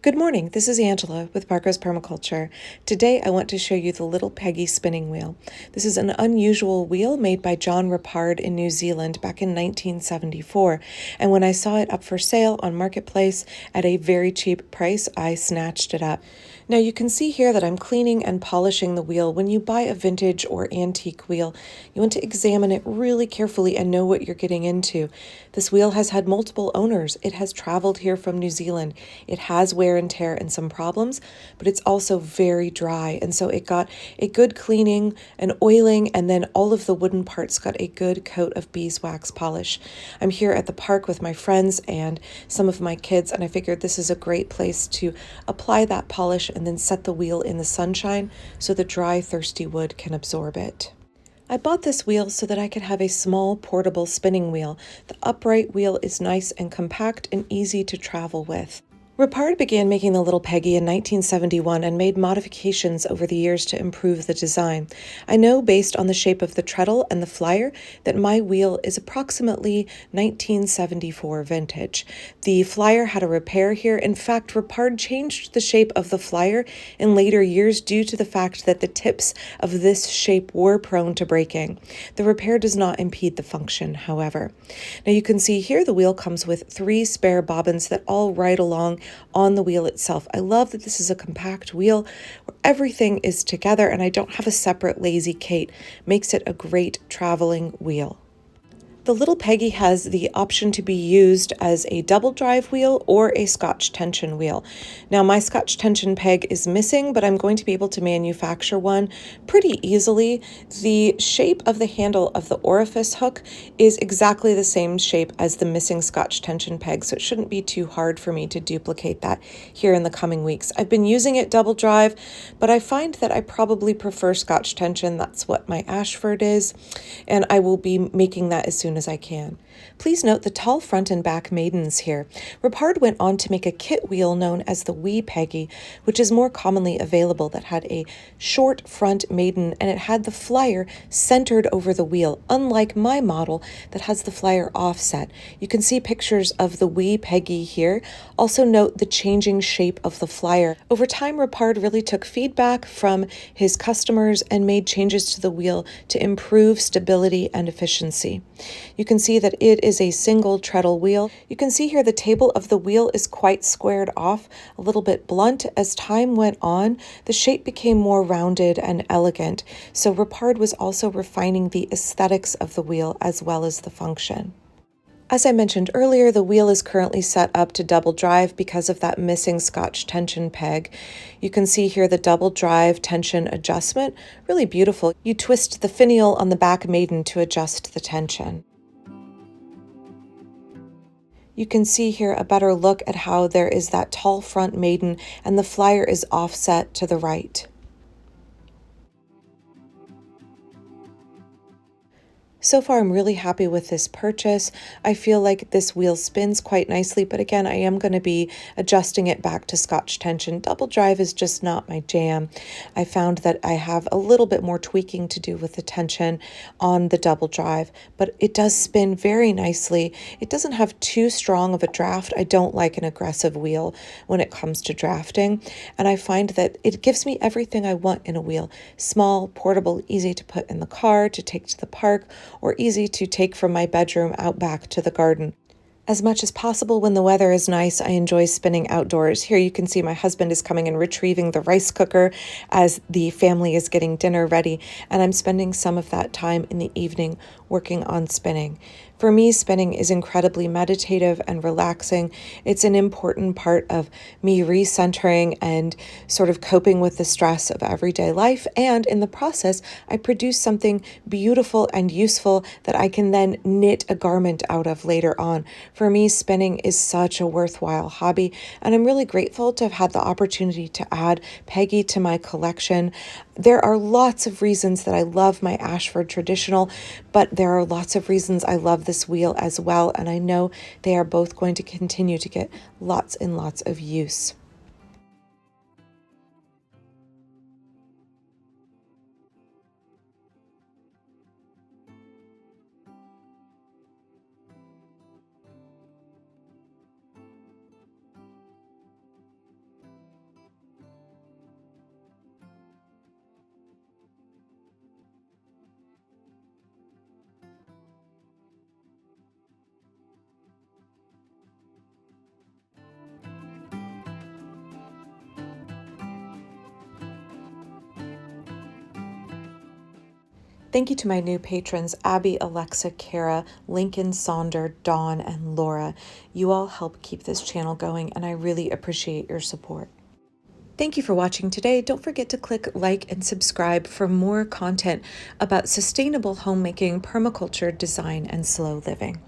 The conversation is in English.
Good morning, this is Angela with Marco's Permaculture. Today I want to show you the Little Peggy spinning wheel. This is an unusual wheel made by John Rappard in New Zealand back in 1974, and when I saw it up for sale on Marketplace at a very cheap price, I snatched it up. Now you can see here that I'm cleaning and polishing the wheel. When you buy a vintage or antique wheel, you want to examine it really carefully and know what you're getting into. This wheel has had multiple owners. It has traveled here from New Zealand. It has wear and tear and some problems, but it's also very dry. And so it got a good cleaning, an oiling, and then all of the wooden parts got a good coat of beeswax polish. I'm here at the park with my friends and some of my kids, and I figured this is a great place to apply that polish and then set the wheel in the sunshine so the dry, thirsty wood can absorb it. I bought this wheel so that I could have a small portable spinning wheel. The upright wheel is nice and compact and easy to travel with. Rappard began making the Little Peggy in 1971 and made modifications over the years to improve the design. I know based on the shape of the treadle and the flyer that my wheel is approximately 1974 vintage. The flyer had a repair here. In fact, Rappard changed the shape of the flyer in later years due to the fact that the tips of this shape were prone to breaking. The repair does not impede the function, however. Now you can see here the wheel comes with 3 spare bobbins that all ride along on the wheel itself. I love that this is a compact wheel where everything is together and I don't have a separate lazy Kate. Makes it a great traveling wheel. The Little Peggy has the option to be used as a double drive wheel or a Scotch tension wheel. Now my Scotch tension peg is missing, but I'm going to be able to manufacture one pretty easily. The shape of the handle of the orifice hook is exactly the same shape as the missing Scotch tension peg, so it shouldn't be too hard for me to duplicate that here in the coming weeks. I've been using it double drive, but I find that I probably prefer Scotch tension. That's what my Ashford is, and I will be making that as soon as I can. Please note the tall front and back maidens here. Rappard went on to make a kit wheel known as the Wee Peggy, which is more commonly available, that had a short front maiden and it had the flyer centered over the wheel, unlike my model that has the flyer offset. You can see pictures of the Wee Peggy here. Also note the changing shape of the flyer. Over time, Rappard really took feedback from his customers and made changes to the wheel to improve stability and efficiency. You can see that it is a single treadle wheel. You can see here the table of the wheel is quite squared off, a little bit blunt. As time went on, the shape became more rounded and elegant. So Rappard was also refining the aesthetics of the wheel as well as the function. As I mentioned earlier, the wheel is currently set up to double drive because of that missing Scotch tension peg. You can see here the double drive tension adjustment, really beautiful. You twist the finial on the back maiden to adjust the tension. You can see here a better look at how there is that tall front maiden and the flyer is offset to the right. So far, I'm really happy with this purchase. I feel like this wheel spins quite nicely, but again, I am going to be adjusting it back to Scotch tension. Double drive is just not my jam. I found that I have a little bit more tweaking to do with the tension on the double drive, but it does spin very nicely. It doesn't have too strong of a draft. I don't like an aggressive wheel when it comes to drafting, and I find that it gives me everything I want in a wheel. Small, portable, easy to put in the car, to take to the park, or easy to take from my bedroom out back to the garden. As much as possible when the weather is nice, I enjoy spinning outdoors. Here you can see my husband is coming and retrieving the rice cooker as the family is getting dinner ready, and I'm spending some of that time in the evening working on spinning. For me, spinning is incredibly meditative and relaxing. It's an important part of me recentering and sort of coping with the stress of everyday life. And in the process, I produce something beautiful and useful that I can then knit a garment out of later on. For me, spinning is such a worthwhile hobby, and I'm really grateful to have had the opportunity to add Peggy to my collection. There are lots of reasons that I love my Ashford traditional, but there are lots of reasons I love this wheel as well, and I know they are both going to continue to get lots and lots of use. Thank you to my new patrons, Abby, Alexa, Kara, Lincoln, Sonder, Dawn, and Laura. You all help keep this channel going, and I really appreciate your support. Thank you for watching today. Don't forget to click like and subscribe for more content about sustainable homemaking, permaculture, design, and slow living.